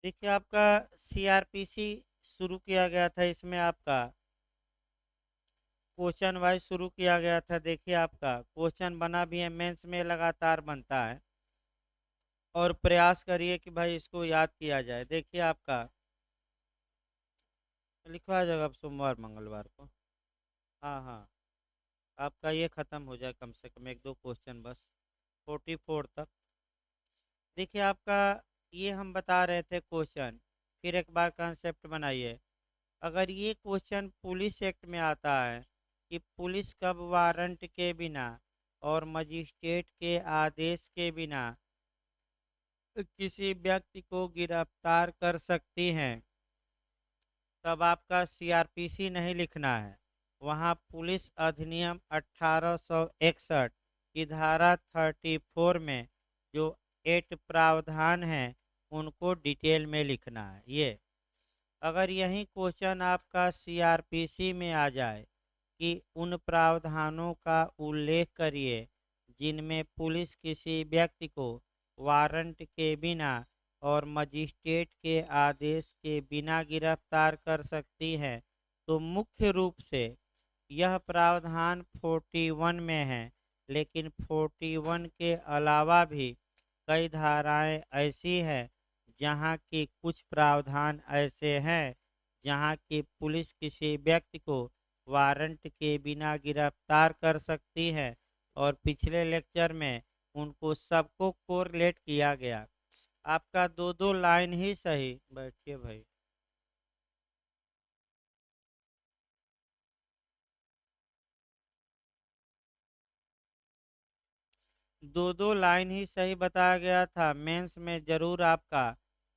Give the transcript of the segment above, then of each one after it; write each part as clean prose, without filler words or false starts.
देखिए आपका सीआरपीसी शुरू किया गया था, इसमें आपका क्वेश्चन वाइज शुरू किया गया था। देखिए आपका क्वेश्चन बना भी है, मेंस में लगातार बनता है और प्रयास करिए कि भाई इसको याद किया जाए। देखिए आपका लिखवा जाएगा अब सोमवार मंगलवार को। हाँ हाँ, आपका ये खत्म हो जाए, कम से कम एक दो क्वेश्चन बस, 44 तक। देखिए आपका ये हम बता रहे थे क्वेश्चन, फिर एक बार कंसेप्ट बनाइए। अगर ये क्वेश्चन पुलिस एक्ट में आता है कि पुलिस कब वारंट के बिना और मजिस्ट्रेट के आदेश के बिना किसी व्यक्ति को गिरफ्तार कर सकती हैं, तब आपका सीआरपीसी नहीं लिखना है। वहाँ पुलिस अधिनियम 1861 की धारा 34 में जो 8 प्रावधान हैं उनको डिटेल में लिखना है। ये अगर यही क्वेश्चन आपका सीआरपीसी में आ जाए कि उन प्रावधानों का उल्लेख करिए जिनमें पुलिस किसी व्यक्ति को वारंट के बिना और मजिस्ट्रेट के आदेश के बिना गिरफ्तार कर सकती है, तो मुख्य रूप से यह प्रावधान 41 में है। लेकिन 41 के अलावा भी कई धाराएं ऐसी हैं जहां की कुछ प्रावधान ऐसे हैं जहां की पुलिस किसी व्यक्ति को वारंट के बिना गिरफ्तार कर सकती है, और पिछले लेक्चर में उनको सबको कोरिलेट किया गया। आपका दो दो लाइन ही सही, बैठिए भाई, दो दो लाइन ही सही बताया गया था। मेंस में जरूर आपका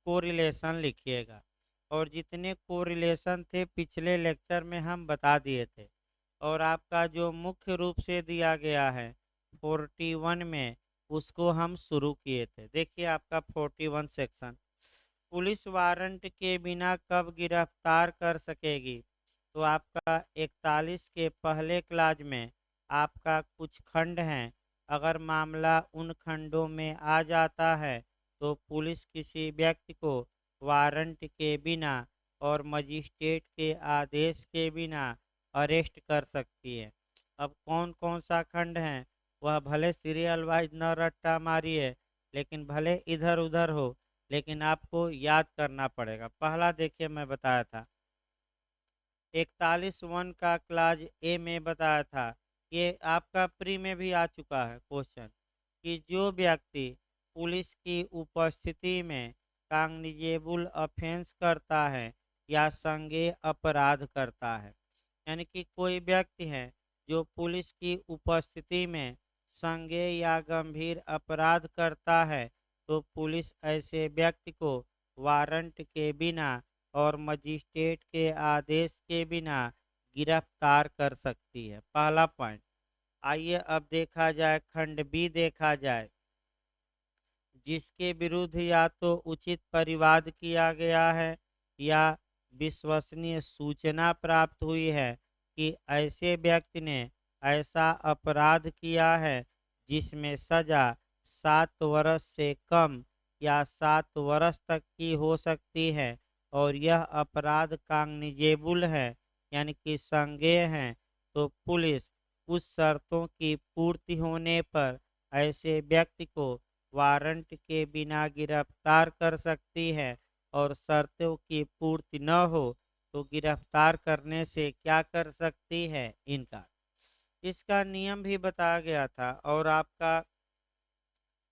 कोरिलेशन लिखिएगा, और जितने कोरिलेशन थे पिछले लेक्चर में हम बता दिए थे। और आपका जो मुख्य रूप से दिया गया है 41 में, उसको हम शुरू किए थे। देखिए आपका 41 सेक्शन, पुलिस वारंट के बिना कब गिरफ्तार कर सकेगी। तो आपका 41 के पहले क्लाज में आपका कुछ खंड हैं। अगर मामला उन खंडों में आ जाता है तो पुलिस किसी व्यक्ति को वारंट के बिना और मजिस्ट्रेट के आदेश के बिना अरेस्ट कर सकती है। अब कौन कौन सा खंड है, वह भले सीरियल वाइज न रट्टा मारिए, लेकिन भले इधर उधर हो, लेकिन आपको याद करना पड़ेगा। पहला देखिए मैं बताया था 41 का क्लाज ए में बताया था, ये आपका प्री में भी आ चुका है क्वेश्चन, कि जो व्यक्ति पुलिस की उपस्थिति में कांग्निजेबल ऑफेंस करता है या संज्ञेय अपराध करता है, यानी कि कोई व्यक्ति है जो पुलिस की उपस्थिति में संज्ञेय या गंभीर अपराध करता है, तो पुलिस ऐसे व्यक्ति को वारंट के बिना और मजिस्ट्रेट के आदेश के बिना गिरफ्तार कर सकती है। पहला पॉइंट। आइए अब देखा जाए खंड बी, देखा जाए जिसके विरुद्ध या तो उचित परिवाद किया गया है या विश्वसनीय सूचना प्राप्त हुई है कि ऐसे व्यक्ति ने ऐसा अपराध किया है जिसमें सजा 7 वर्ष से कम या 7 वर्ष तक की हो सकती है, और यह अपराध कांगनिजेबल है यानी कि संज्ञेय है, तो पुलिस उस शर्तों की पूर्ति होने पर ऐसे व्यक्ति को वारंट के बिना गिरफ्तार कर सकती है। और शर्तों की पूर्ति न हो तो गिरफ्तार करने से क्या कर सकती है, इनका इसका नियम भी बताया गया था। और आपका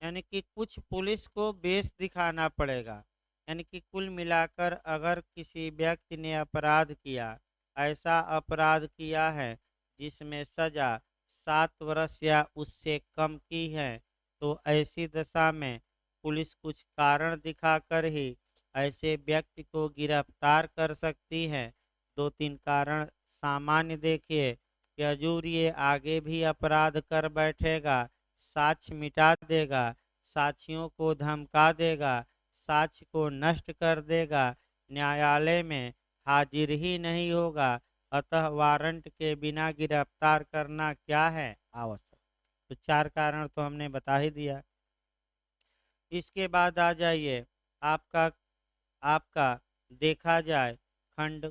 यानी कि कुछ पुलिस को बेस दिखाना पड़ेगा, यानी कि कुल मिलाकर अगर किसी व्यक्ति ने अपराध किया, ऐसा अपराध किया है जिसमें सजा 7 वर्ष या उससे कम की है, तो ऐसी दशा में पुलिस कुछ कारण दिखाकर ही ऐसे व्यक्ति को गिरफ्तार कर सकती है। दो तीन कारण सामान्य देखिए कि हजूर ये आगे भी अपराध कर बैठेगा, साक्ष्य मिटा देगा, साक्षियों को धमका देगा, साक्ष्य को नष्ट कर देगा, न्यायालय में हाजिर ही नहीं होगा, अतः वारंट के बिना गिरफ्तार करना क्या है, आवश्यक। तो चार कारण तो हमने बता ही दिया। इसके बाद आ जाइए आपका आपका देखा जाए खंड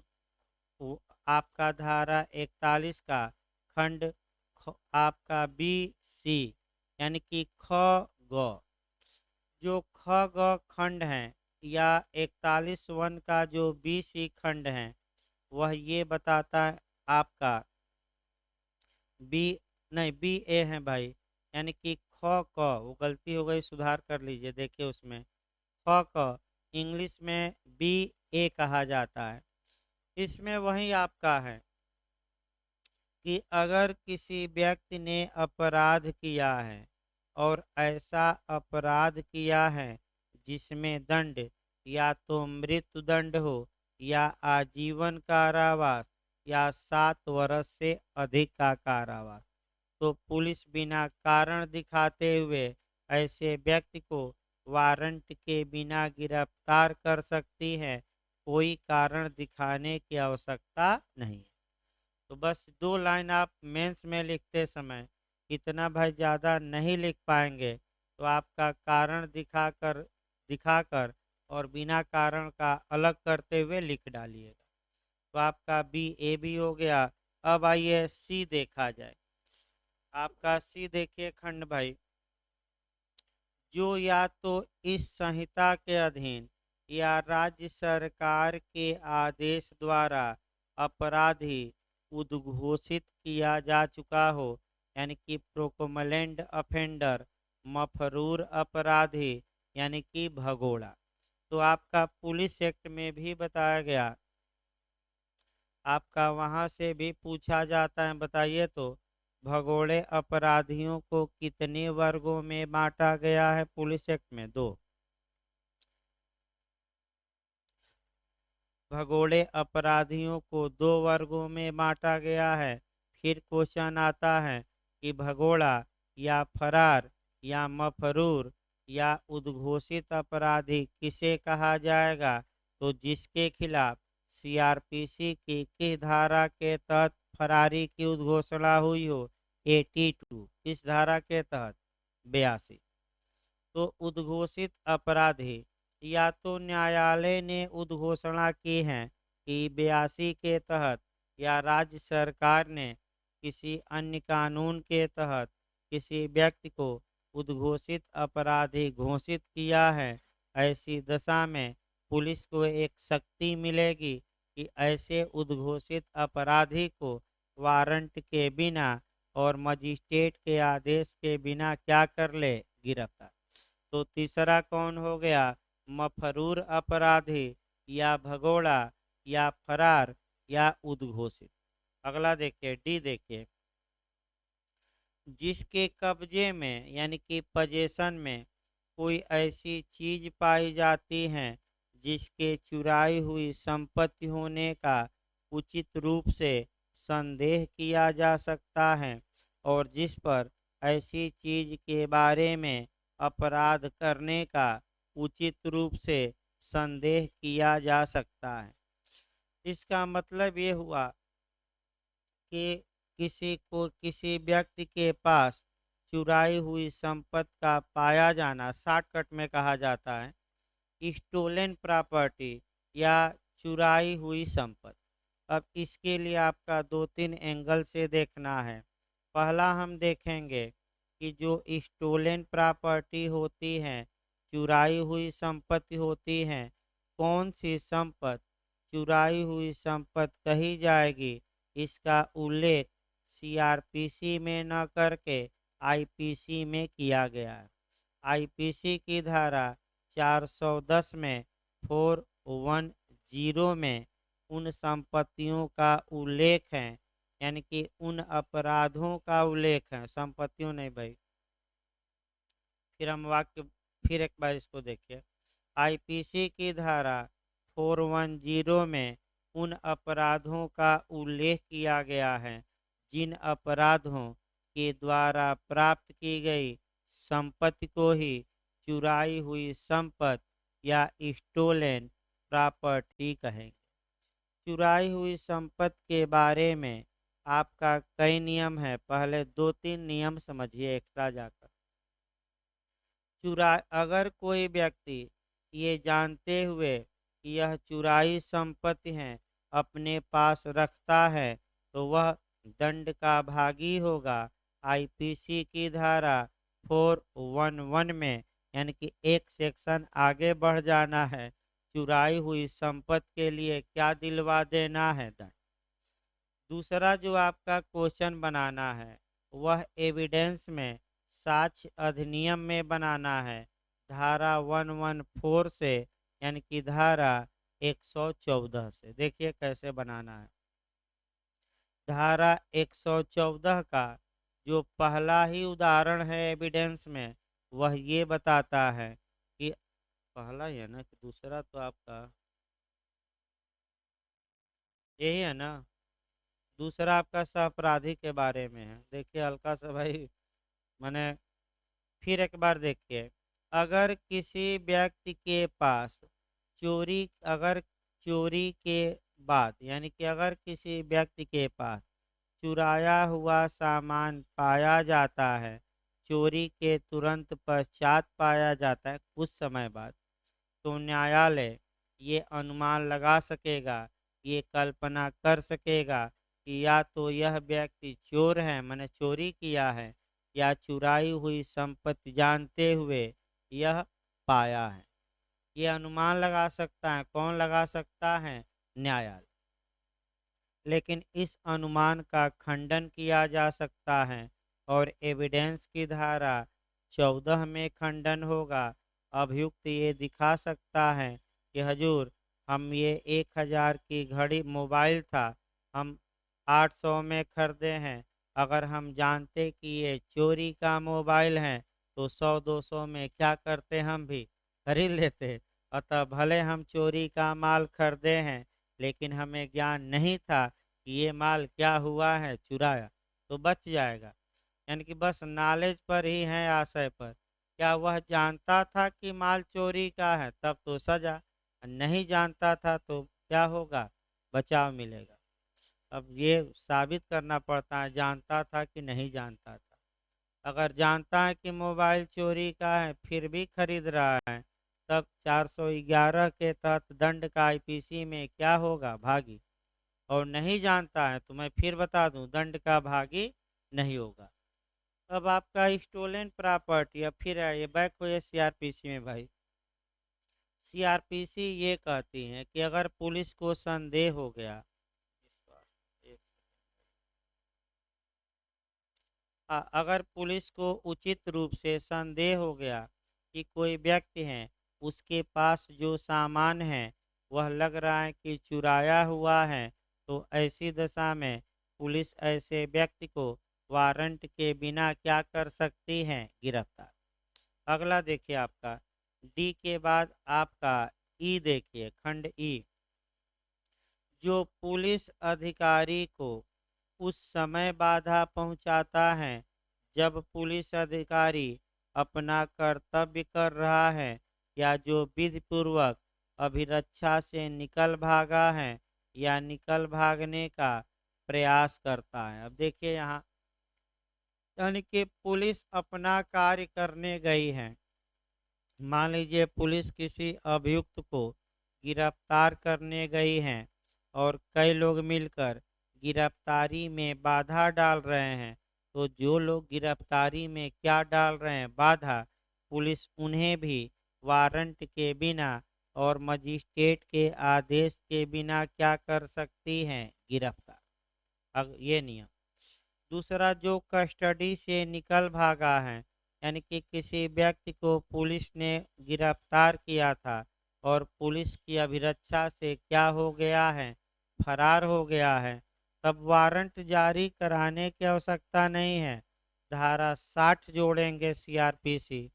आपका धारा 41 का खंड आपका बी सी यानी कि ख ग जो ख ग खंड हैं या 41 वन का जो बी सी खंड है वह ये बताता है आपका बी नहीं बी ए है भाई यानी कि ख क वो गलती हो गई सुधार कर लीजिए देखिए उसमें ख क इंग्लिश में बी ए कहा जाता है। इसमें वही आपका है कि अगर किसी व्यक्ति ने अपराध किया है और ऐसा अपराध किया है जिसमें दंड या तो मृत्यु दंड हो या आजीवन कारावास या 7 वर्ष से अधिक का कारावास, तो पुलिस बिना कारण दिखाते हुए ऐसे व्यक्ति को वारंट के बिना गिरफ्तार कर सकती है। कोई कारण दिखाने की आवश्यकता नहीं है। तो बस 2 लाइन आप मेंस में लिखते समय इतना भाई ज़्यादा नहीं लिख पाएंगे, तो आपका कारण दिखाकर और बिना कारण का अलग करते हुए लिख डालिएगा। तो आपका बी ए भी हो गया। अब आइए सी देखा जाए। आपका सी देखिए खंड भाई, जो या तो इस संहिता के अधीन या राज्य सरकार के आदेश द्वारा अपराधी उद्घोषित किया जा चुका हो यानी कि प्रोकोमलेंड अफेंडर, मफरूर अपराधी यानी कि भगोड़ा। तो आपका पुलिस एक्ट में भी बताया गया, आपका वहां से भी पूछा जाता है, बताइए तो भगोड़े अपराधियों को कितने वर्गों में बांटा गया है पुलिस एक्ट में? 2। भगोड़े अपराधियों को 2 वर्गों में बांटा गया है। फिर क्वेश्चन आता है कि भगोड़ा या फरार या मफरूर या उद्घोषित अपराधी किसे कहा जाएगा? तो जिसके खिलाफ सीआरपीसी की किस धारा के तहत फरारी की उद्घोषणा हुई हो? 82। किस धारा के तहत? 82। तो उद्घोषित अपराधी या तो न्यायालय ने उद्घोषणा की है कि 82 के तहत या राज्य सरकार ने किसी अन्य कानून के तहत किसी व्यक्ति को उद्घोषित अपराधी घोषित किया है। ऐसी दशा में पुलिस को एक शक्ति मिलेगी कि ऐसे उद्घोषित अपराधी को वारंट के बिना और मजिस्ट्रेट के आदेश के बिना क्या कर ले? गिरफ्तार। तो तीसरा कौन हो गया? मफरूर अपराधी या भगोड़ा या फरार या उद्घोषित। अगला देखिए डी देखिए, जिसके कब्जे में यानी कि पजेशन में कोई ऐसी चीज पाई जाती है जिसके चुराई हुई संपत्ति होने का उचित रूप से संदेह किया जा सकता है और जिस पर ऐसी चीज के बारे में अपराध करने का उचित रूप से संदेह किया जा सकता है। इसका मतलब ये हुआ कि किसी व्यक्ति के पास चुराई हुई संपत्ति का पाया जाना, शॉर्टकट में कहा जाता है स्टोलन प्रॉपर्टी या चुराई हुई संपत्ति। अब इसके लिए आपका 2-3 एंगल से देखना है। पहला हम देखेंगे कि जो स्टोलन प्रॉपर्टी होती है, चुराई हुई संपत्ति होती है, कौन सी संपत्ति चुराई हुई संपत्ति कही जाएगी, इसका उल्लेख सीआरपीसी में न करके आईपीसी में किया गया है। आईपीसी की धारा 410 में 410 में उन संपत्तियों का उल्लेख है यानी कि उन अपराधों का उल्लेख है, संपत्तियों नहीं भाई। फिर हम वाक्य फिर एक बार इसको देखिए। आईपीसी की धारा 410 में उन अपराधों का उल्लेख किया गया है जिन अपराधों के द्वारा प्राप्त की गई संपत्ति को ही चुराई हुई संपत्ति या स्टोलन प्रॉपर्टी कहेंगे। चुराई हुई संपत्ति के बारे में आपका कई नियम है, पहले 2-3 नियम समझिए एक्स्ट्रा जाकर। अगर कोई व्यक्ति ये जानते हुए कि यह चुराई संपत्ति है अपने पास रखता है तो वह दंड का भागी होगा। आईपीसी की धारा 411 में यानी कि एक सेक्शन आगे बढ़ जाना है, चुराई हुई संपत्ति के लिए क्या दिलवा देना है दंड। दूसरा जो आपका क्वेश्चन बनाना है वह एविडेंस में साक्ष्य अधिनियम में बनाना है, धारा 114 से यानी कि धारा 114 से। देखिए कैसे बनाना है। धारा 114 का जो पहला ही उदाहरण है एविडेंस में वह ये बताता है कि पहला ही है ना कि दूसरा, तो आपका यही है ना। दूसरा आपका सहअपराधी के बारे में है। देखिए हल्का सा भाई, मैंने फिर एक बार देखिए। अगर किसी व्यक्ति के पास चोरी अगर चोरी के बाद यानी कि अगर किसी व्यक्ति के पास चुराया हुआ सामान पाया जाता है, चोरी के तुरंत पश्चात पाया जाता है कुछ समय बाद, तो न्यायालय ये अनुमान लगा सकेगा, ये कल्पना कर सकेगा कि या तो यह व्यक्ति चोर है, मैंने चोरी किया है, या चुराई हुई संपत्ति जानते हुए यह पाया है। ये अनुमान लगा सकता है। कौन लगा सकता है? न्यायालय। लेकिन इस अनुमान का खंडन किया जा सकता है और एविडेंस की धारा 14 में खंडन होगा। अभियुक्त ये दिखा सकता है कि हजूर, हम ये 1000 की घड़ी मोबाइल था, हम 800 में खरीदे हैं। अगर हम जानते कि ये चोरी का मोबाइल है तो 100-200 में क्या करते, हम भी खरीद लेते। अतः भले हम चोरी का माल खरीदे हैं, लेकिन हमें ज्ञान नहीं था कि ये माल क्या हुआ है, चुराया, तो बच जाएगा। यानी कि बस नॉलेज पर ही है, आशय पर। क्या वह जानता था कि माल चोरी का है? तब तो सजा। नहीं जानता था तो क्या होगा? बचाव मिलेगा। अब ये साबित करना पड़ता है जानता था कि नहीं जानता था। अगर जानता है कि मोबाइल चोरी का है फिर भी खरीद रहा है, तब 411 के तहत दंड का आईपीसी में क्या होगा? भागी। और नहीं जानता है तो मैं फिर बता दूं, दंड का भागी नहीं होगा। अब आपका स्टोलन प्रॉपर्टी, अब फिर आइए बैक हुए सीआरपीसी में भाई। सीआरपीसी ये कहती है कि अगर पुलिस को संदेह हो गया, अगर पुलिस को उचित रूप से संदेह हो गया कि कोई व्यक्ति है, उसके पास जो सामान है वह लग रहा है कि चुराया हुआ है, तो ऐसी दशा में पुलिस ऐसे व्यक्ति को वारंट के बिना क्या कर सकती है? गिरफ्तार। अगला देखिए आपका डी के बाद आपका ई देखिए, खंड ई। जो पुलिस अधिकारी को उस समय बाधा पहुंचाता है जब पुलिस अधिकारी अपना कर्तव्य कर रहा है या जो विधि पूर्वक अभिरक्षा से निकल भागा है या निकल भागने का प्रयास करता है। अब देखिए यहाँ, यानी कि पुलिस अपना कार्य करने गई है। मान लीजिए पुलिस किसी अभियुक्त को गिरफ्तार करने गई है और कई लोग मिलकर गिरफ्तारी में बाधा डाल रहे हैं, तो जो लोग गिरफ्तारी में क्या डाल रहे हैं? बाधा। पुलिस उन्हें भी वारंट के बिना और मजिस्ट्रेट के आदेश के बिना क्या कर सकती है? गिरफ्तार। अब ये नियम। दूसरा, जो कस्टडी से निकल भागा है, यानी कि किसी व्यक्ति को पुलिस ने गिरफ्तार किया था और पुलिस की अभिरक्षा से क्या हो गया है? फरार हो गया है, तब वारंट जारी कराने की आवश्यकता नहीं है। धारा 60 जोड़ेंगे सीआरपीसी।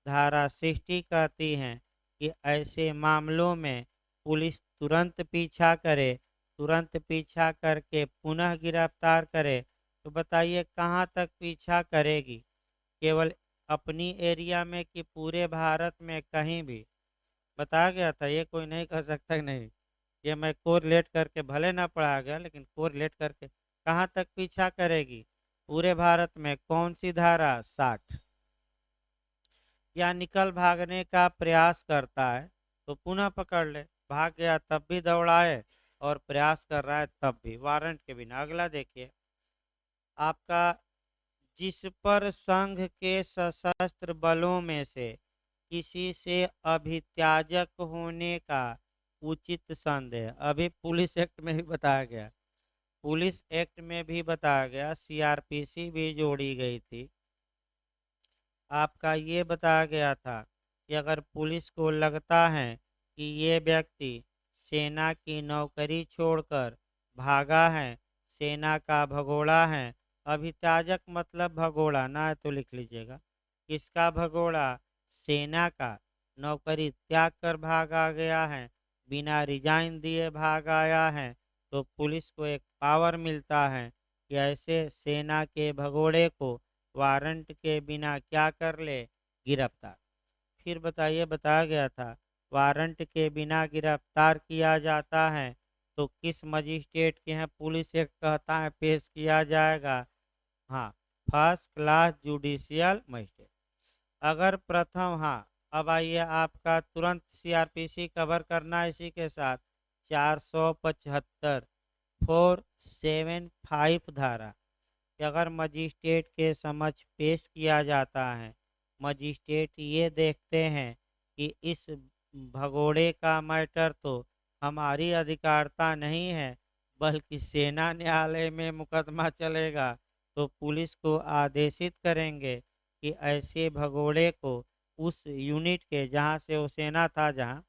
धारा 60 कहती है कि ऐसे मामलों में पुलिस तुरंत पीछा करे, तुरंत पीछा करके पुनः गिरफ्तार करे। तो बताइए कहाँ तक पीछा करेगी? केवल अपनी एरिया में कि पूरे भारत में कहीं भी? बताया गया था, ये कोई नहीं कर सकता कि नहीं। ये मैं कोरिलेट करके, भले ना पढ़ा गया लेकिन कोरिलेट करके, कहाँ तक पीछा करेगी? पूरे भारत में। कौन सी धारा? 60। या निकल भागने का प्रयास करता है तो पुनः पकड़ ले, भाग गया तब भी दौड़ाए और प्रयास कर रहा है तब भी, वारंट के बिना। अगला देखिए आपका, जिस पर संघ के सशस्त्र बलों में से किसी से अभित्याजक होने का उचित संदेह, अभी पुलिस एक्ट में भी बताया गया, पुलिस एक्ट में भी बताया गया, सीआरपीसी भी जोड़ी गई थी। आपका ये बताया गया था कि अगर पुलिस को लगता है कि ये व्यक्ति सेना की नौकरी छोड़कर भागा है, सेना का भगोड़ा है, अभित्याजक मतलब भगोड़ा ना है तो लिख लीजिएगा, किसका भगोड़ा, सेना का, नौकरी त्याग कर भागा गया है, बिना रिजाइन दिए भाग आया है, तो पुलिस को एक पावर मिलता है कि ऐसे सेना के भगोड़े को वारंट के बिना क्या कर ले, गिरफ्तार। फिर बताइए, बताया गया था वारंट के बिना गिरफ्तार किया जाता है तो किस मजिस्ट्रेट के यहाँ पुलिस एक्ट कहता है पेश किया जाएगा, हाँ, फर्स्ट क्लास जुडिशियल मजिस्ट्रेट। अगर प्रथम, हाँ, अब आइए आपका तुरंत सीआरपीसी कवर करना है इसी के साथ, 475 475 धारा कि अगर मजिस्ट्रेट के समक्ष पेश किया जाता है, मजिस्ट्रेट ये देखते हैं कि इस भगोड़े का मैटर तो हमारी अधिकारिता नहीं है बल्कि सेना न्यायालय में मुकदमा चलेगा, तो पुलिस को आदेशित करेंगे कि ऐसे भगोड़े को उस यूनिट के, जहाँ से वो सेना था, जहाँ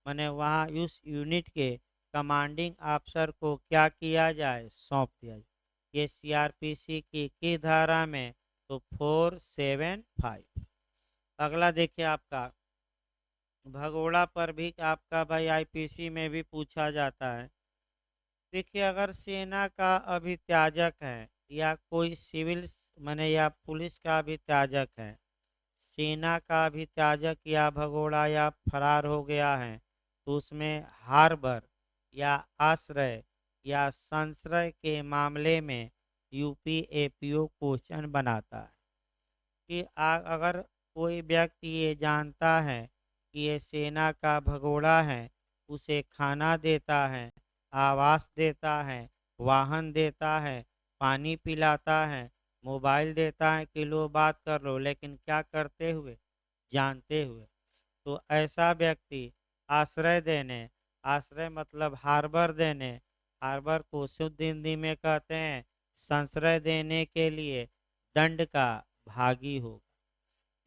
मैंने वहाँ उस यूनिट के कमांडिंग अफसर को क्या किया जाए, सौंप दिया जाए। ये सीआरपीसी की किस धारा में, तो 475। अगला देखिए आपका, भगोड़ा पर भी आपका भाई आईपीसी में भी पूछा जाता है। देखिए अगर सेना का अभित्याजक है या कोई सिविल माने या पुलिस का अभित्याजक है, सेना का अभित्याजक या भगोड़ा या फरार हो गया है, तो उसमें हार्बर या आश्रय या संश्रय के मामले में यूपी एपीओ क्वेश्चन बनाता है कि अगर कोई व्यक्ति ये जानता है कि ये सेना का भगोड़ा है, उसे खाना देता है, आवास देता है, वाहन देता है, पानी पिलाता है, मोबाइल देता है कि लो बात कर लो, लेकिन क्या करते हुए, जानते हुए, तो ऐसा व्यक्ति आश्रय देने, आश्रय मतलब हार्बर देने, हार्बर को शुद्ध हिंदी में कहते हैं संश्रय देने के लिए दंड का भागी होगा।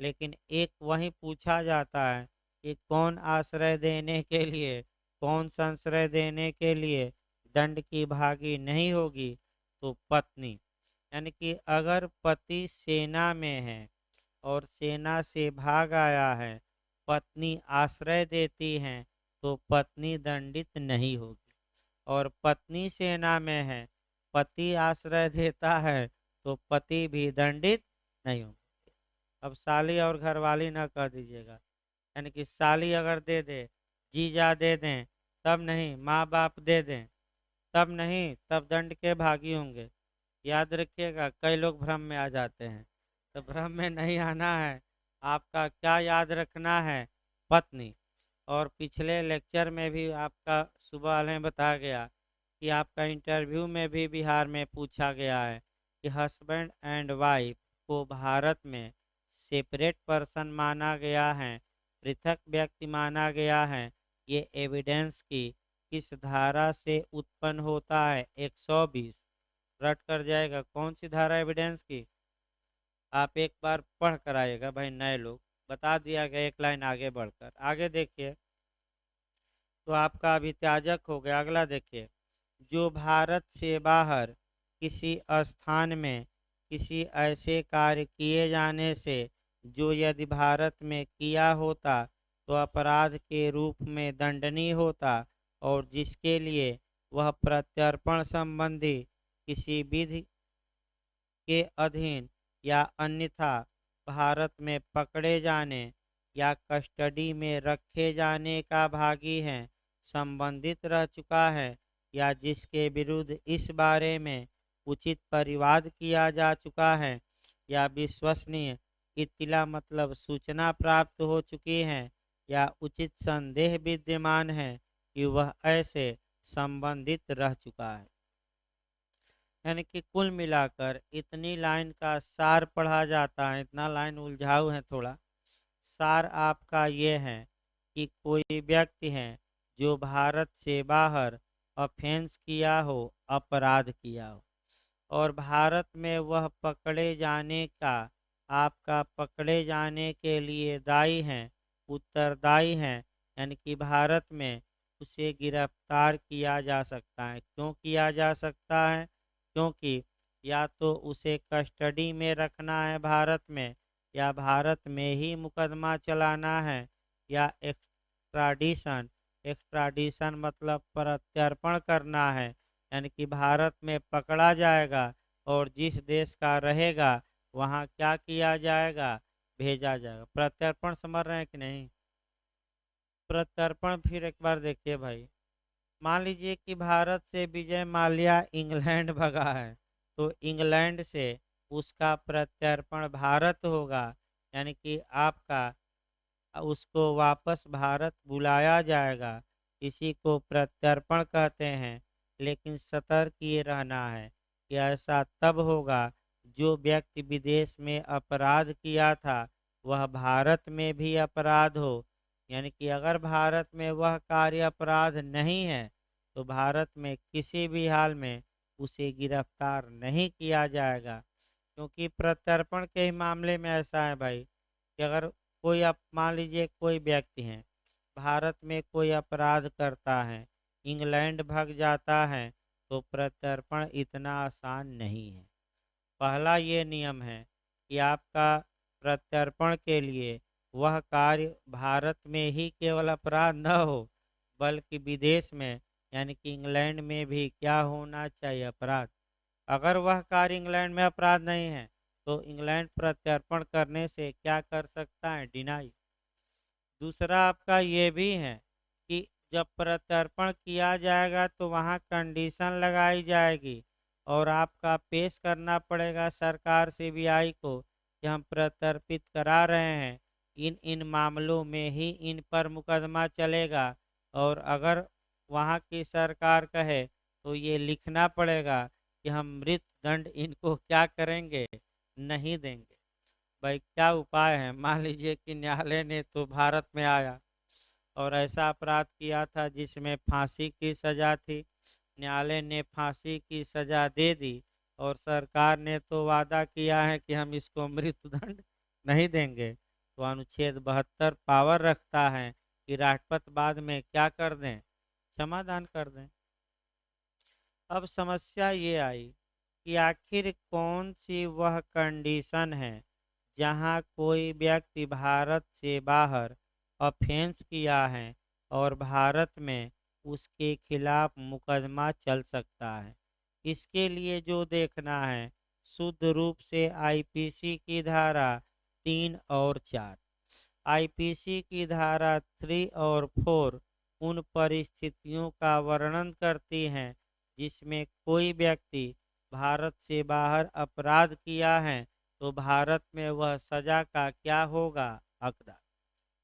लेकिन एक वही पूछा जाता है कि कौन आश्रय देने के लिए, कौन संश्रय देने के लिए दंड की भागी नहीं होगी, तो पत्नी, यानी कि अगर पति सेना में है और सेना से भाग आया है, पत्नी आश्रय देती है, तो पत्नी दंडित नहीं होगी। और पत्नी सेना में है, पति आश्रय देता है, तो पति भी दंडित नहीं होंगे। अब साली और घरवाली ना कह दीजिएगा, यानी कि साली अगर दे दे, जीजा दे दें तब नहीं, माँ बाप दे दें तब नहीं, तब दंड के भागी होंगे। याद रखिएगा, कई लोग भ्रम में आ जाते हैं, तो भ्रम में नहीं आना है। आपका क्या याद रखना है, पत्नी। और पिछले लेक्चर में भी आपका सुबह वाले में बताया गया कि आपका इंटरव्यू में भी बिहार में पूछा गया है कि हस्बैंड एंड वाइफ को भारत में सेपरेट पर्सन माना गया है, पृथक व्यक्ति माना गया है, ये एविडेंस की किस धारा से उत्पन्न होता है, 120 रट कर जाएगा, कौन सी धारा एविडेंस की, आप एक बार पढ़ कर आइएगा भाई, नए लोग, बता दिया गया एक लाइन आगे बढ़कर। आगे देखिए, तो आपका अभित्याजक हो गया। अगला देखिए, जो भारत से बाहर किसी स्थान में किसी ऐसे कार्य किए जाने से जो यदि भारत में किया होता तो अपराध के रूप में दंडनीय होता और जिसके लिए वह प्रत्यर्पण संबंधी किसी विधि के अधीन या अन्यथा भारत में पकड़े जाने या कस्टडी में रखे जाने का भागी है, संबंधित रह चुका है, या जिसके विरुद्ध इस बारे में उचित परिवाद किया जा चुका है या विश्वसनीय इत्तिला मतलब सूचना प्राप्त हो चुकी है या उचित संदेह विद्यमान है कि वह ऐसे संबंधित रह चुका है। यानी कि कुल मिलाकर इतनी लाइन का सार पढ़ा जाता है, इतना लाइन उलझाऊ है थोड़ा। सार आपका ये है कि कोई व्यक्ति है जो भारत से बाहर ऑफेंस किया हो, अपराध किया हो, और भारत में वह पकड़े जाने का, आपका पकड़े जाने के लिए दायी हैं, उत्तरदायी हैं, यानी कि भारत में उसे गिरफ्तार किया जा सकता है। क्यों किया जा सकता है? क्योंकि या तो उसे कस्टडी में रखना है भारत में, या भारत में ही मुकदमा चलाना है, या एक्स्ट्राडिशन, एक्स्ट्राडिशन मतलब प्रत्यर्पण करना है, यानी कि भारत में पकड़ा जाएगा और जिस देश का रहेगा वहाँ क्या किया जाएगा, भेजा जाएगा। प्रत्यर्पण समझ रहे हैं कि नहीं? प्रत्यर्पण फिर एक बार देखिए भाई। मान लीजिए कि भारत से विजय माल्या इंग्लैंड भगा है, तो इंग्लैंड से उसका प्रत्यर्पण भारत होगा, यानी कि आपका उसको वापस भारत बुलाया जाएगा। इसी को प्रत्यर्पण कहते हैं। लेकिन सतर्क ये रहना है कि ऐसा तब होगा जो व्यक्ति विदेश में अपराध किया था वह भारत में भी अपराध हो। यानी कि अगर भारत में वह कार्य अपराध नहीं है तो भारत में किसी भी हाल में उसे गिरफ्तार नहीं किया जाएगा। क्योंकि प्रत्यर्पण के ही मामले में ऐसा है भाई कि अगर कोई, आप मान लीजिए कोई व्यक्ति है, भारत में कोई अपराध करता है, इंग्लैंड भाग जाता है, तो प्रत्यर्पण इतना आसान नहीं है। पहला ये नियम है कि आपका प्रत्यर्पण के लिए वह कार्य भारत में ही केवल अपराध न हो, बल्कि विदेश में यानी कि इंग्लैंड में भी क्या होना चाहिए, अपराध। अगर वह कार्य इंग्लैंड में अपराध नहीं है तो इंग्लैंड प्रत्यर्पण करने से क्या कर सकता है, डिनाई। दूसरा आपका ये भी है कि जब प्रत्यर्पण किया जाएगा तो वहाँ कंडीशन लगाई जाएगी और आपका पेश करना पड़ेगा सरकार सीबीआई को कि हम प्रत्यर्पित करा रहे हैं, इन इन मामलों में ही इन पर मुकदमा चलेगा। और अगर वहाँ की सरकार कहे तो ये लिखना पड़ेगा कि हम मृत्यु दंड इनको क्या करेंगे, नहीं देंगे। भाई क्या उपाय है? मान लीजिए कि न्यायालय ने तो भारत में आया और ऐसा अपराध किया था जिसमें फांसी की सजा थी, न्यायालय ने फांसी की सजा दे दी और सरकार ने तो वादा किया है कि हम इसको मृत्युदंड नहीं देंगे। तो अनुच्छेद 72 पावर रखता है कि राष्ट्रपति बाद में क्या कर दें, क्षमादान कर दें। अब समस्या ये आई कि आखिर कौन सी वह कंडीशन है जहां कोई व्यक्ति भारत से बाहर ऑफेंस किया है और भारत में उसके खिलाफ मुकदमा चल सकता है। इसके लिए जो देखना है, शुद्ध रूप से आईपीसी की धारा 3 और 4, आईपीसी की धारा 3 और 4 उन परिस्थितियों का वर्णन करती हैं जिसमें कोई व्यक्ति भारत से बाहर अपराध किया है तो भारत में वह सजा का क्या होगा, हकदार।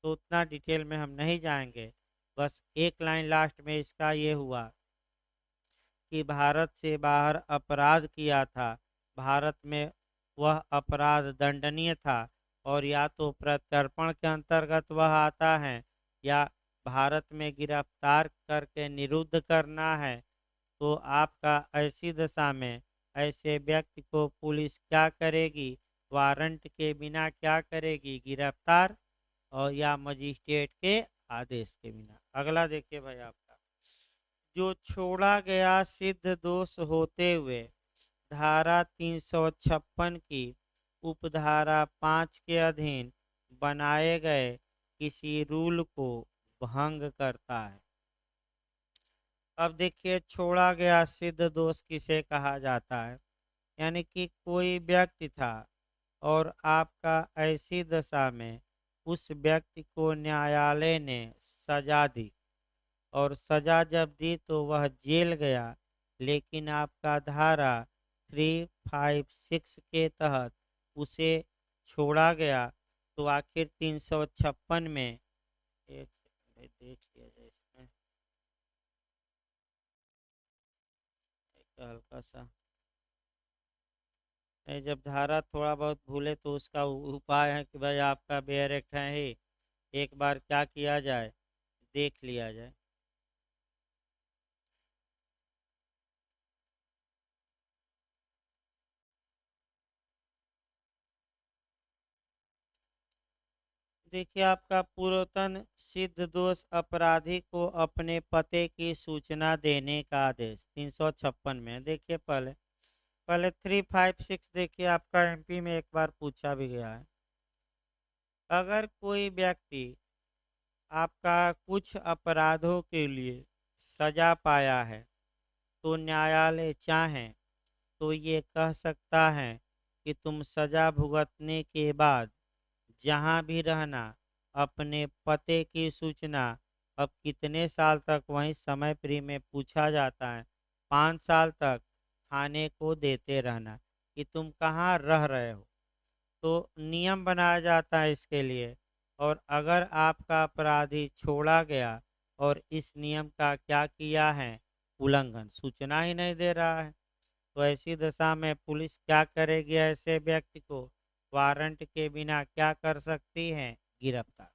तो उतना डिटेल में हम नहीं जाएंगे, बस एक लाइन लास्ट में इसका ये हुआ कि भारत से बाहर अपराध किया था, भारत में वह अपराध दंडनीय था और या तो प्रत्यर्पण के अंतर्गत वह आता है या भारत में गिरफ्तार करके निरुद्ध करना है। तो आपका ऐसी दशा में ऐसे व्यक्ति को पुलिस क्या करेगी, वारंट के बिना क्या करेगी, गिरफ्तार, और या मजिस्ट्रेट के आदेश के बिना। अगला देखिए भाई, आपका जो छोड़ा गया सिद्ध दोष होते हुए धारा 356 की उपधारा 5 के अधीन बनाए गए किसी रूल को भंग करता है। अब देखिए, छोड़ा गया सिद्ध दोष किसे कहा जाता है? यानी कि कोई व्यक्ति था और आपका ऐसी दशा में उस व्यक्ति को न्यायालय ने सजा दी और सजा जब दी तो वह जेल गया, लेकिन आपका धारा 356 के तहत उसे छोड़ा गया। तो आखिर 356 में, एक सेकंड देख लिया जाए इसमें, हल्का सा। नहीं, जब धारा थोड़ा बहुत भूले तो उसका उपाय है कि भाई आपका बेयर एक्ट है ही, एक बार क्या किया जाए, देख लिया जाए। देखिए, आपका पूर्वतन सिद्ध दोष अपराधी को अपने पते की सूचना देने का आदेश 356 में। देखिए, पहले पहले 356 देखिए, आपका एमपी में एक बार पूछा भी गया है। अगर कोई व्यक्ति आपका कुछ अपराधों के लिए सजा पाया है तो न्यायालय चाहे तो ये कह सकता है कि तुम सजा भुगतने के बाद जहाँ भी रहना, अपने पते की सूचना। अब कितने साल तक, वहीं समय प्री में पूछा जाता है, 5 साल तक खाने को देते रहना कि तुम कहाँ रह रहे हो। तो नियम बनाया जाता है इसके लिए। और अगर आपका अपराधी छोड़ा गया और इस नियम का क्या किया है, उल्लंघन, सूचना ही नहीं दे रहा है, तो ऐसी दशा में पुलिस क्या करेगी? ऐसे व्यक्ति को वारंट के बिना क्या कर सकती है? गिरफ्तार।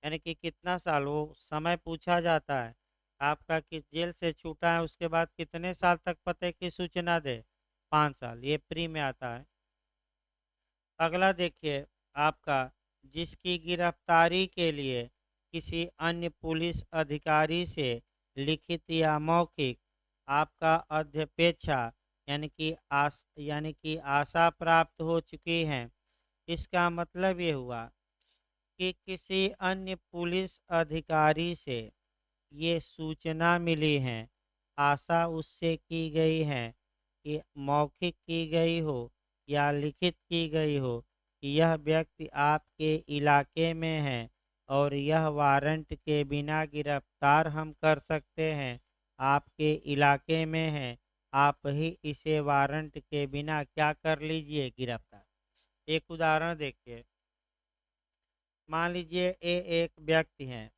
यानी कि कितना साल, वो समय पूछा जाता है आपका कि जेल से छूटा है उसके बाद कितने साल तक पते की सूचना दे? 5 साल, ये प्री में आता है। अगला देखिए, आपका जिसकी गिरफ्तारी के लिए किसी अन्य पुलिस अधिकारी से लिखित या मौखिक आपका अध्यपेक्षा यानी कि आशा प्राप्त हो चुकी है। इसका मतलब ये हुआ कि किसी अन्य पुलिस अधिकारी से ये सूचना मिली है, आशा उससे की गई है कि मौखिक की गई हो या लिखित की गई हो कि यह व्यक्ति आपके इलाके में है और यह वारंट के बिना गिरफ्तार हम कर सकते हैं, आपके इलाके में है, आप ही इसे वारंट के बिना क्या कर लीजिए? गिरफ्तार। एक उदाहरण देखिए, मान लीजिए ये एक व्यक्ति हैं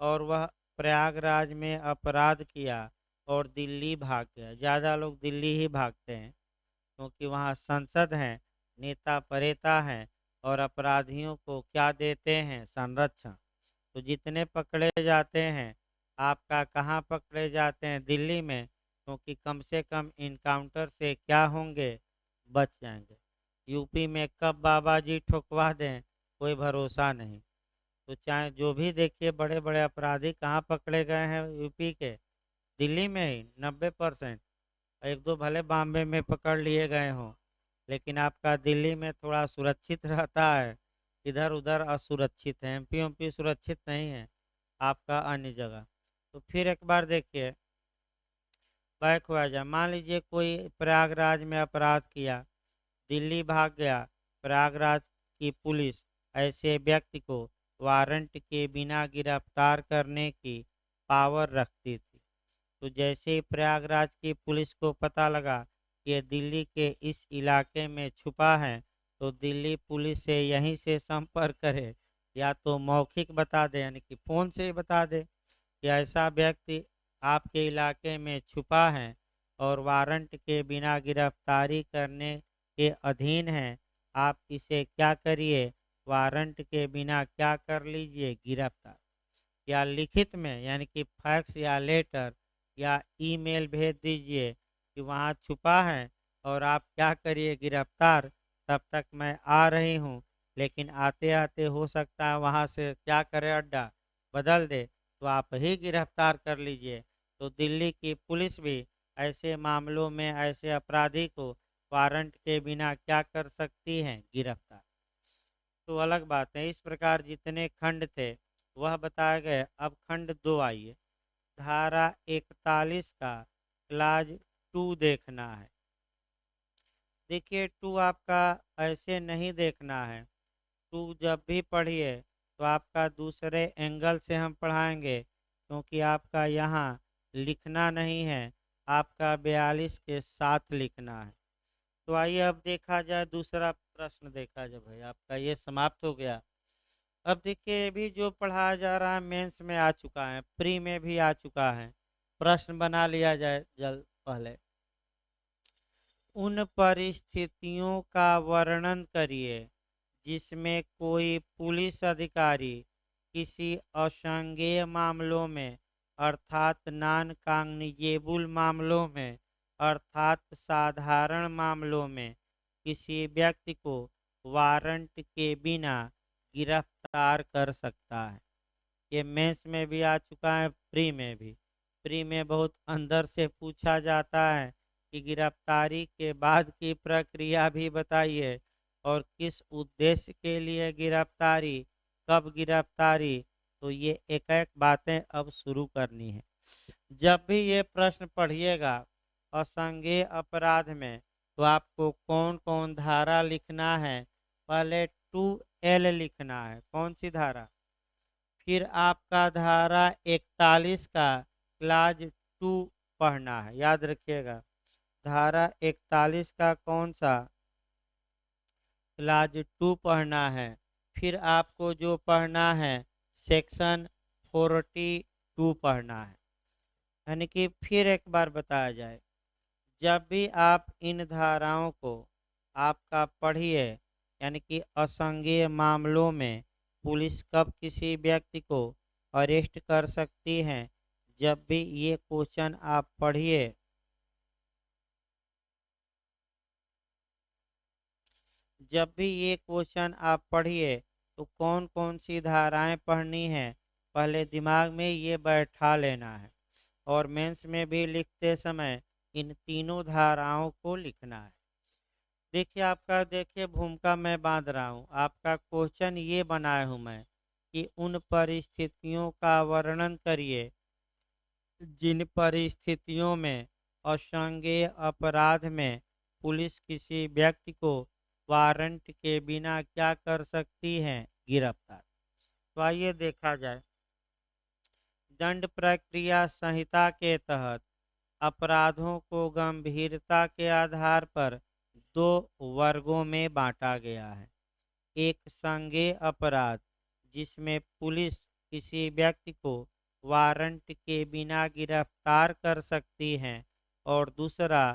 और वह प्रयागराज में अपराध किया और दिल्ली भाग गया। ज़्यादा लोग दिल्ली ही भागते हैं क्योंकि वहाँ संसद है, नेता परेता है और अपराधियों को क्या देते हैं? संरक्षण। तो जितने पकड़े जाते हैं, आपका कहाँ पकड़े जाते हैं? दिल्ली में, क्योंकि कम से कम इनकाउंटर से क्या होंगे? बच जाएंगे। यूपी में कब बाबा जी ठुकवा दें, कोई भरोसा नहीं। तो चाहे जो भी देखिए, बड़े बड़े अपराधी कहाँ पकड़े गए हैं यूपी के? दिल्ली में ही 90%। एक दो भले बॉम्बे में पकड़ लिए गए हों, लेकिन आपका दिल्ली में थोड़ा सुरक्षित रहता है, इधर उधर असुरक्षित है। एमपी एमपी सुरक्षित नहीं है आपका अन्य जगह। तो फिर एक बार देखिए, बैक हुआ जाए, मान लीजिए कोई प्रयागराज में अपराध किया, दिल्ली भाग गया। प्रयागराज की पुलिस ऐसे व्यक्ति को वारंट के बिना गिरफ्तार करने की पावर रखती थी। तो जैसे ही प्रयागराज की पुलिस को पता लगा कि ये दिल्ली के इस इलाके में छुपा है, तो दिल्ली पुलिस से यहीं से संपर्क करे, या तो मौखिक बता दे यानी कि फ़ोन से ही बता दे कि ऐसा व्यक्ति आपके इलाके में छुपा है और वारंट के बिना गिरफ्तारी करने के अधीन है, आप इसे क्या करिए? वारंट के बिना क्या कर लीजिए? गिरफ्तार। या लिखित में यानी कि फैक्स या लेटर या ईमेल भेज दीजिए कि वहाँ छुपा है और आप क्या करिए? गिरफ्तार। तब तक मैं आ रही हूँ, लेकिन आते आते हो सकता है वहाँ से क्या करे? अड्डा बदल दे, तो आप ही गिरफ्तार कर लीजिए। तो दिल्ली की पुलिस भी ऐसे मामलों में ऐसे अपराधी को वारंट के बिना क्या कर सकती है? गिरफ्तार। तो अलग बात है। इस प्रकार जितने खंड थे वह बताए गए। अब खंड 2 आइए, धारा 41 का क्लाज 2 देखना है। देखिए, 2 आपका ऐसे नहीं देखना है। 2 जब भी पढ़िए तो आपका दूसरे एंगल से हम पढ़ाएंगे, क्योंकि आपका यहाँ लिखना नहीं है, आपका 42 के साथ लिखना है। तो आइए अब देखा जाए, दूसरा प्रश्न देखा जाए। भाई आपका ये समाप्त हो गया। अब देखिए, ये भी जो पढ़ाया जा रहा है मेंस में आ चुका है, प्री में भी आ चुका है। प्रश्न बना लिया जाए जल्द पहले। उन परिस्थितियों का वर्णन करिए जिसमें कोई पुलिस अधिकारी किसी असंज्ञेय मामलों में अर्थात नॉन कॉग्निजेबल मामलों में अर्थात साधारण मामलों में किसी व्यक्ति को वारंट के बिना गिरफ्तार कर सकता है। ये मेंस में भी आ चुका है, प्री में भी। प्री में बहुत अंदर से पूछा जाता है कि गिरफ्तारी के बाद की प्रक्रिया भी बताइए और किस उद्देश्य के लिए गिरफ्तारी, कब गिरफ्तारी। तो ये एक एक बातें अब शुरू करनी है। जब भी ये प्रश्न पढ़िएगा असंज्ञेय अपराध में, तो आपको कौन कौन धारा लिखना है। पहले 2L लिखना है, कौन सी धारा। फिर आपका धारा 41 का क्लाज 2 पढ़ना है, याद रखिएगा। धारा 41 का कौन सा, क्लाज 2 पढ़ना है। फिर आपको जो पढ़ना है सेक्शन 42 पढ़ना है। यानी कि फिर एक बार बताया जाए, जब भी आप इन धाराओं को आपका पढ़िए, यानी कि असंज्ञेय मामलों में पुलिस कब किसी व्यक्ति को अरेस्ट कर सकती है, जब भी ये क्वेश्चन आप पढ़िए, जब भी ये क्वेश्चन आप पढ़िए तो कौन कौन सी धाराएं पढ़नी है पहले दिमाग में ये बैठा लेना है। और मेंस में भी लिखते समय इन तीनों धाराओं को लिखना है। देखिए आपका, देखिए भूमिका मैं बांध रहा हूँ, आपका क्वेश्चन ये बनाया हूँ मैं कि उन परिस्थितियों का वर्णन करिए जिन परिस्थितियों में असंज्ञेय अपराध में पुलिस किसी व्यक्ति को वारंट के बिना क्या कर सकती है, गिरफ्तार। तो आइए देखा जाए, दंड प्रक्रिया संहिता के तहत अपराधों को गंभीरता के आधार पर दो वर्गों में बांटा गया है। एक संज्ञेय अपराध जिसमें पुलिस किसी व्यक्ति को वारंट के बिना गिरफ्तार कर सकती है, और दूसरा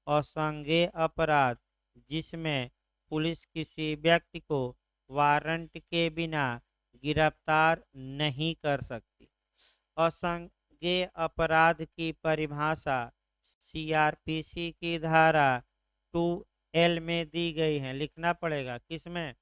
असंज्ञेय अपराध जिसमें पुलिस किसी व्यक्ति को वारंट के बिना गिरफ्तार नहीं कर सकती। असंज्ञेय अपराध की परिभाषा सीआरपीसी की धारा 2L में दी गई है, लिखना पड़ेगा किसमें,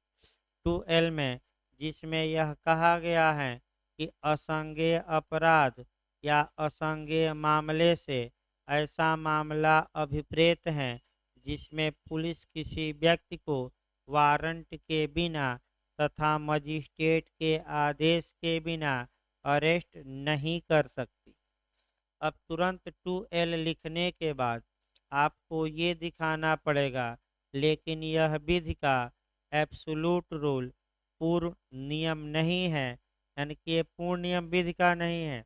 2L में, जिसमें यह कहा गया है कि असंज्ञेय अपराध या असंज्ञेय मामले से ऐसा मामला अभिप्रेत है जिसमें पुलिस किसी व्यक्ति को वारंट के बिना तथा मजिस्ट्रेट के आदेश के बिना अरेस्ट नहीं कर सकती। अब तुरंत 2L लिखने के बाद आपको ये दिखाना पड़ेगा, लेकिन यह विधि का एब्सोल्यूट रूल, पूर्ण नियम नहीं है, यानी कि ये पूर्ण नियम विधि का नहीं है।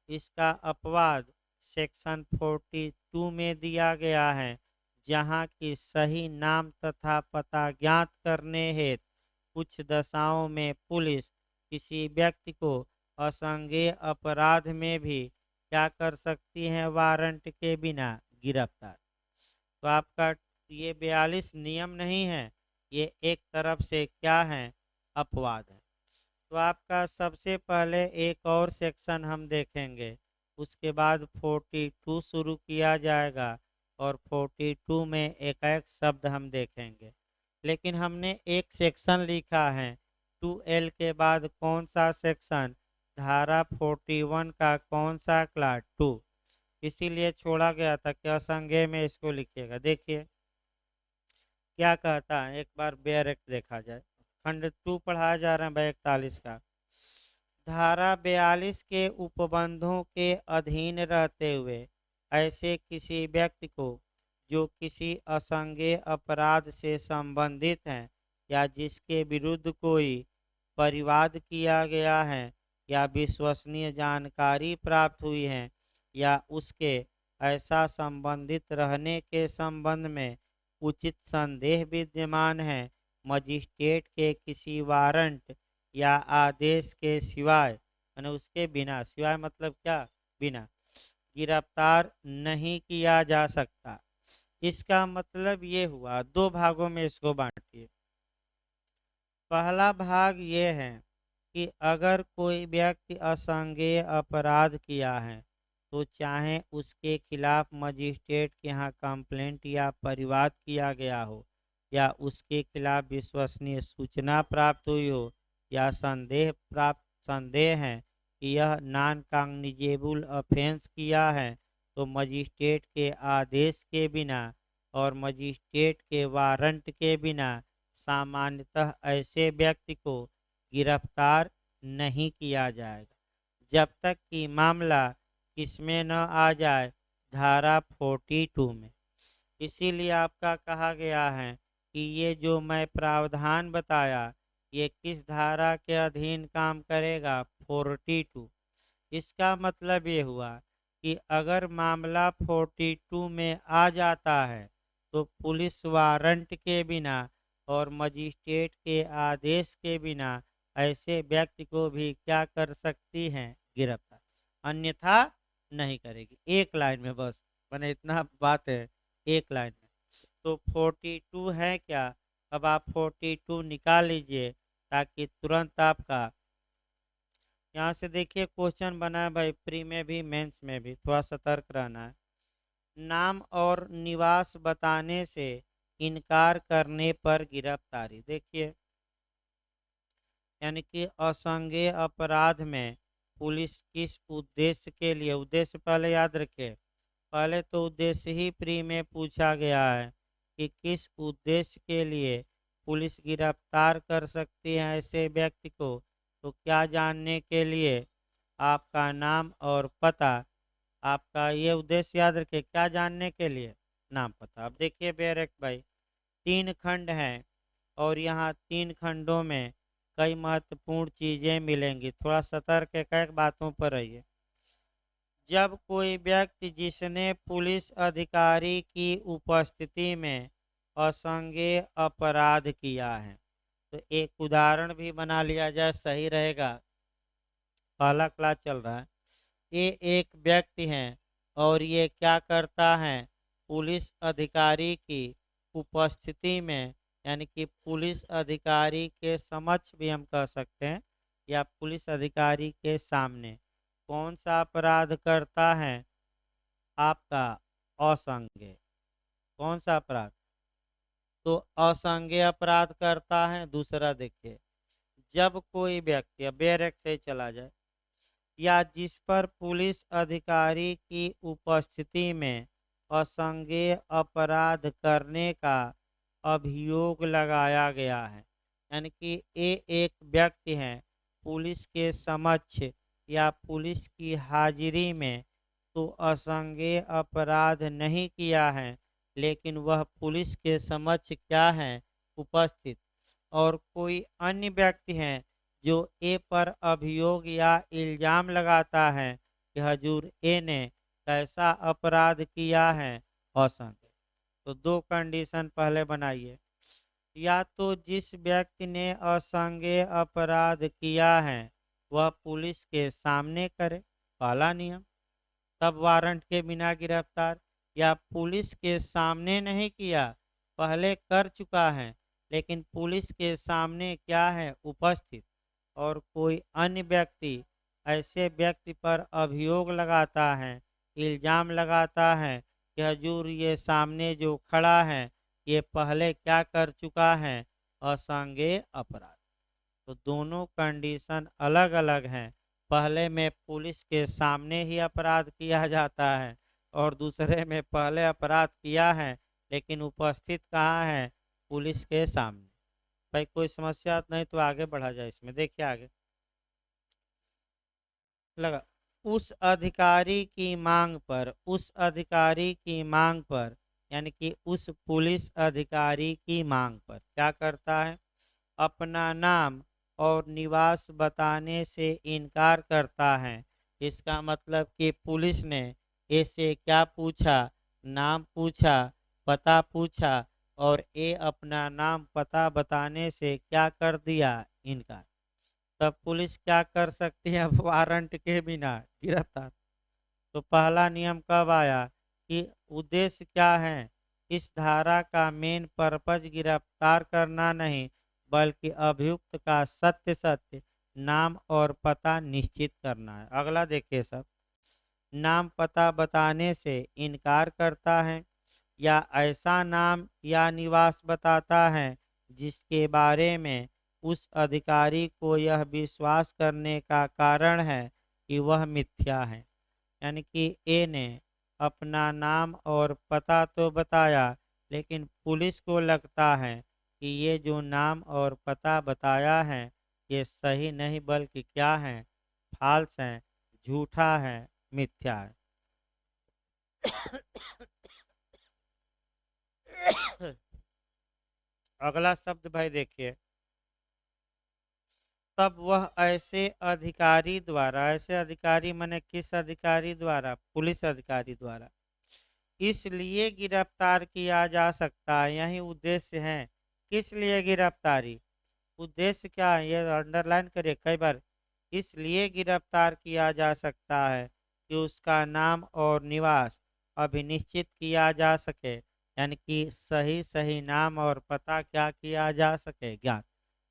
इसका अपवाद सेक्शन 42 में दिया गया है, जहाँ की सही नाम तथा पता ज्ञात करने हेतु कुछ दशाओं में पुलिस किसी व्यक्ति को असंज्ञेय अपराध में भी क्या कर सकती हैं, वारंट के बिना गिरफ्तार। तो आपका ये 42 नियम नहीं है, ये एक तरफ से क्या है, अपवाद है। तो आपका सबसे पहले एक और सेक्शन हम देखेंगे, उसके बाद 42 शुरू किया जाएगा और 42 में एक एक शब्द हम देखेंगे। लेकिन हमने एक सेक्शन लिखा है 2L के बाद कौन सा सेक्शन, धारा 41 का कौन सा क्लास 2, इसीलिए छोड़ा गया था कि असंज्ञेय में इसको लिखिएगा। देखिए क्या कहता है, एक बार बैरेक्ट देखा जाए, खंड 2 पढ़ाया जा रहा है 41 का। धारा 42 के उपबंधों के अधीन रहते हुए ऐसे किसी व्यक्ति को जो किसी असंज्ञेय अपराध से संबंधित है या जिसके विरुद्ध कोई परिवाद किया गया है या विश्वसनीय जानकारी प्राप्त हुई है या उसके ऐसा संबंधित रहने के संबंध में उचित संदेह विद्यमान है, मजिस्ट्रेट के किसी वारंट या आदेश के सिवाय, यानी उसके बिना, सिवाय मतलब क्या, बिना गिरफ्तार नहीं किया जा सकता। इसका मतलब ये हुआ, दो भागों में इसको बांटिए। पहला भाग ये है कि अगर कोई व्यक्ति असंज्ञेय अपराध किया है तो चाहे उसके खिलाफ मजिस्ट्रेट के यहाँ कंप्लेंट या परिवाद किया गया हो, या उसके खिलाफ विश्वसनीय सूचना प्राप्त हुई हो, या संदेह है कि यह नॉन कॉग्निजेबल ऑफेंस किया है, तो मजिस्ट्रेट के आदेश के बिना और मजिस्ट्रेट के वारंट के बिना सामान्यतः ऐसे व्यक्ति को गिरफ्तार नहीं किया जाएगा, जब तक कि मामला किसमें न आ जाए, धारा 42 में। इसीलिए आपका कहा गया है कि ये जो मैं प्रावधान बताया, ये किस धारा के अधीन काम करेगा, 42। इसका मतलब ये हुआ कि अगर मामला 42 में आ जाता है तो पुलिस वारंट के बिना और मजिस्ट्रेट के आदेश के बिना ऐसे व्यक्ति को भी क्या कर सकती हैं, गिरफ्तार, अन्यथा नहीं करेगी। एक लाइन में बस, मैंने इतना बात है एक लाइन में। तो 42 है क्या, अब आप 42 निकाल लीजिए ताकि तुरंत आपका यहाँ से देखिए क्वेश्चन बना है भाई, प्री में भी मेंस में भी, थोड़ा सतर्क रहना है। नाम और निवास बताने से इनकार करने पर गिरफ्तारी। देखिए, यानी कि असंज्ञेय अपराध में पुलिस किस उद्देश्य के लिए, उद्देश्य पहले याद रखें, पहले तो उद्देश्य ही प्री में पूछा गया है कि किस उद्देश्य के लिए पुलिस गिरफ्तार कर सकती है ऐसे व्यक्ति को, तो क्या जानने के लिए, आपका नाम और पता, आपका ये उद्देश्य याद रखिए, क्या जानने के लिए, नाम पता। अब देखिए बैरक भाई, 3 खंड हैं और यहाँ 3 खंडों में कई महत्वपूर्ण चीजें मिलेंगी, थोड़ा सतर्क एक बातों पर रहिए। जब कोई व्यक्ति जिसने पुलिस अधिकारी की उपस्थिति में असंज्ञेय अपराध किया है, तो एक उदाहरण भी बना लिया जाए, सही रहेगा। पहला क्लास चल रहा है, ये एक व्यक्ति है और ये क्या करता है, पुलिस अधिकारी की उपस्थिति में, यानी कि पुलिस अधिकारी के समक्ष भी हम कह सकते हैं, या पुलिस अधिकारी के सामने कौन सा अपराध करता है, आपका असंज्ञेय। कौन सा अपराध, तो असंज्ञेय अपराध करता है। दूसरा देखिए, जब कोई व्यक्ति, बैरक से चला जाए, या जिस पर पुलिस अधिकारी की उपस्थिति में असंज्ञेय अपराध करने का अभियोग लगाया गया है, यानी कि ये एक व्यक्ति है पुलिस के समक्ष या पुलिस की हाजिरी में, तो असंज्ञेय अपराध नहीं किया है, लेकिन वह पुलिस के समक्ष क्या है, उपस्थित। और कोई अन्य व्यक्ति है जो ए पर अभियोग या इल्जाम लगाता है कि हजूर ए ने कैसा अपराध किया है, असंज्ञेय। तो दो कंडीशन पहले बनाइए, या तो जिस व्यक्ति ने असंज्ञेय अपराध किया है वह पुलिस के सामने करे, पहला नियम, तब वारंट के बिना गिरफ्तार, या पुलिस के सामने नहीं किया, पहले कर चुका है लेकिन पुलिस के सामने क्या है, उपस्थित, और कोई अन्य व्यक्ति ऐसे व्यक्ति पर अभियोग लगाता है, इल्जाम लगाता है कि हजूर ये सामने जो खड़ा है ये पहले क्या कर चुका है, असंज्ञेय अपराध। तो दोनों कंडीशन अलग अलग हैं, पहले में पुलिस के सामने ही अपराध किया जाता है और दूसरे में पहले अपराध किया है लेकिन उपस्थित कहाँ है, पुलिस के सामने। भाई कोई समस्या नहीं तो आगे बढ़ा जाए इसमें, देखिए आगे लगा, उस अधिकारी की मांग पर, उस अधिकारी की मांग पर, यानी कि उस पुलिस अधिकारी की मांग पर क्या करता है, अपना नाम और निवास बताने से इनकार करता है। इसका मतलब कि पुलिस ने इससे क्या पूछा, नाम पूछा, पता पूछा, और ये अपना नाम पता बताने से क्या कर दिया, इनकार। तब पुलिस क्या कर सकती है, वारंट के बिना गिरफ्तार। तो पहला नियम कब आया कि उद्देश्य क्या है, इस धारा का मेन पर्पज गिरफ्तार करना नहीं बल्कि अभियुक्त का सत्य सत्य नाम और पता निश्चित करना है। अगला देखिए सब, नाम पता बताने से इनकार करता है या ऐसा नाम या निवास बताता है जिसके बारे में उस अधिकारी को यह विश्वास करने का कारण है कि वह मिथ्या है। यानी कि ए ने अपना नाम और पता तो बताया, लेकिन पुलिस को लगता है कि ये जो नाम और पता बताया है ये सही नहीं बल्कि क्या है, फाल्स है, झूठा है, मिथ्या है। अगला शब्द भाई देखिए, तब वह ऐसे अधिकारी द्वारा, ऐसे अधिकारी माने किस अधिकारी द्वारा, पुलिस अधिकारी द्वारा इसलिए गिरफ्तार किया जा सकता है, यही उद्देश्य है। किस लिए गिरफ्तारी, उद्देश्य क्या है, ये अंडरलाइन करिए कई बार। इसलिए गिरफ्तार किया जा सकता है कि उसका नाम और निवास अभी निश्चित किया जा सके, यानी कि सही सही नाम और पता क्या किया जा सके, ज्ञात।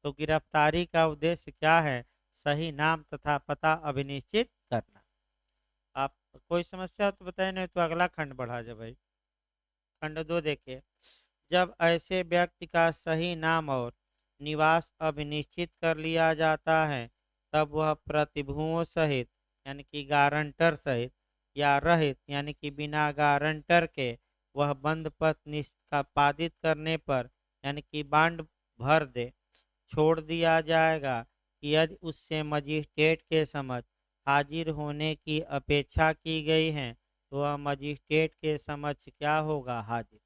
तो गिरफ्तारी का उद्देश्य क्या है, सही नाम तथा पता अभिनिश्चित करना। आप कोई समस्या हो तो बताइए, नहीं तो अगला खंड बढ़ा जाए भाई। खंड 2 देखिए, जब ऐसे व्यक्ति का सही नाम और निवास अभिनिश्चित कर लिया जाता है तब वह प्रतिभुओं सहित यानी कि गारंटर सहित या रहित यानी कि बिना गारंटर के वह बंद पत्र निष्पादित करने पर यानी कि बांड भर दे छोड़ दिया जाएगा कि यदि उससे मजिस्ट्रेट के समक्ष हाजिर होने की अपेक्षा की गई है तो वह मजिस्ट्रेट के समक्ष क्या होगा, हाजिर।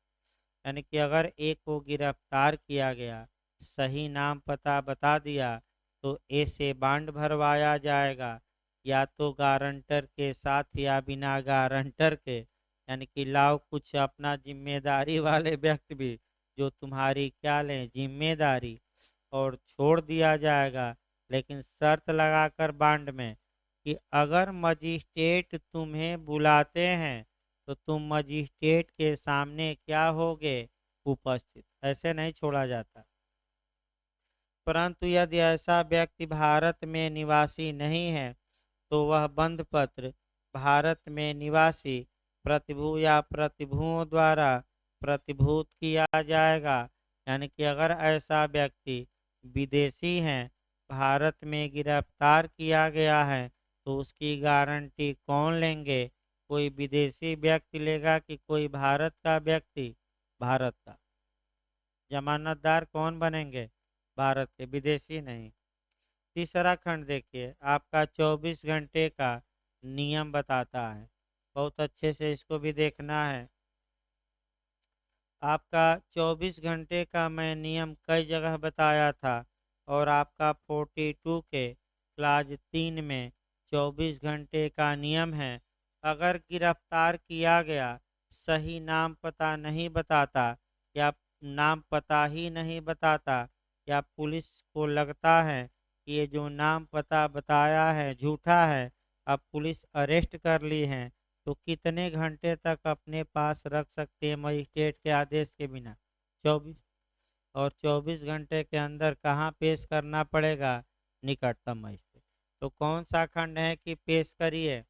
यानी कि अगर एक को गिरफ्तार किया गया, सही नाम पता बता दिया तो ए से बांड भरवाया जाएगा, या तो गारंटर के साथ या बिना गारंटर के। यानी कि लाओ कुछ अपना जिम्मेदारी वाले व्यक्ति भी जो तुम्हारी क्या लें जिम्मेदारी, और छोड़ दिया जाएगा, लेकिन शर्त लगाकर बांड में कि अगर मजिस्ट्रेट तुम्हें बुलाते हैं तो तुम मजिस्ट्रेट के सामने क्या होगे, उपस्थित। ऐसे नहीं छोड़ा जाता। परंतु यदि ऐसा व्यक्ति भारत में निवासी नहीं है तो वह बंद पत्र भारत में निवासी प्रतिभू या प्रतिभुओं द्वारा प्रतिभूत किया जाएगा। यानी कि अगर ऐसा व्यक्ति विदेशी है, भारत में गिरफ्तार किया गया है तो उसकी गारंटी कौन लेंगे, कोई विदेशी व्यक्ति लेगा कि कोई भारत का व्यक्ति, भारत का। जमानतदार कौन बनेंगे, भारत के, विदेशी नहीं। तीसरा खंड देखिए, आपका 24 घंटे का नियम बताता है, बहुत अच्छे से इसको भी देखना है। आपका 24 घंटे का मैं नियम कई जगह बताया था, और आपका 42 के क्लाज 3 में 24 घंटे का नियम है। अगर गिरफ्तार किया गया सही नाम पता नहीं बताता या नाम पता ही नहीं बताता, या पुलिस को लगता है कि ये जो नाम पता बताया है झूठा है, अब पुलिस अरेस्ट कर ली है, तो कितने घंटे तक अपने पास रख सकते हैं मजिस्ट्रेट के आदेश के बिना, 24। और 24 घंटे के अंदर कहाँ पेश करना पड़ेगा, निकटतम मजिस्ट्रेट। तो कौन सा खंड है कि पेश करिए,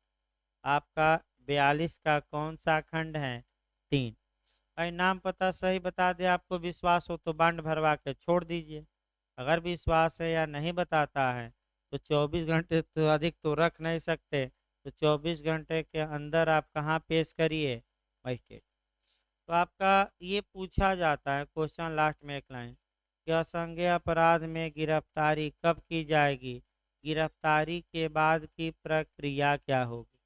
आपका 42 का कौन सा खंड है, 3। भाई नाम पता सही बता दे, आपको विश्वास हो तो बांड भरवा के छोड़ दीजिए। अगर विश्वास है या नहीं बताता है तो 24 घंटे तो अधिक तो रख नहीं सकते, तो 24 घंटे के अंदर आप कहाँ पेश करिए, मजिस्ट्रेट। तो आपका ये पूछा जाता है क्वेश्चन लास्ट में एक लाइन कि असंज्ञेय अपराध में गिरफ्तारी कब की जाएगी, गिरफ्तारी के बाद की प्रक्रिया क्या होगी।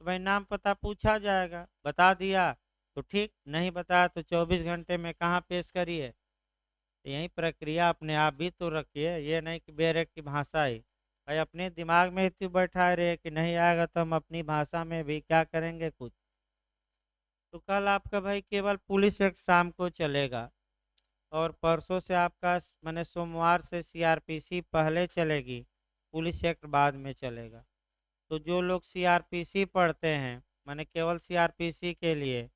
तो भाई नाम पता पूछा जाएगा, बता दिया तो ठीक, नहीं बताया तो 24 घंटे में कहाँ पेश करिए। तो यही प्रक्रिया अपने आप भी तो रखिए, ये नहीं कि बेरेक की भाषा ही। भाई अपने दिमाग में इतनी बैठाए रहे कि नहीं आएगा तो हम अपनी भाषा में भी क्या करेंगे कुछ। तो कल आपका भाई केवल पुलिस एक्ट शाम को चलेगा, और परसों से आपका मैंने सोमवार से सीआरपीसी पहले चलेगी, पुलिस एक्ट बाद में चलेगा। तो जो लोग सीआरपीसी पढ़ते हैं, मैंने केवल सीआरपीसी के लिए,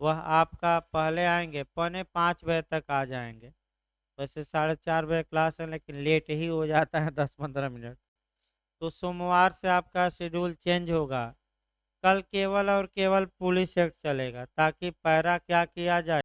वह आपका पहले आएंगे, 4:45 बजे तक आ जाएंगे। वैसे 4:30 बजे क्लास है, लेकिन लेट ही हो जाता है 10-15 मिनट। तो सोमवार से आपका शेड्यूल चेंज होगा। कल केवल और केवल पुलिस एक्ट चलेगा, ताकि पैरा क्या किया जाए,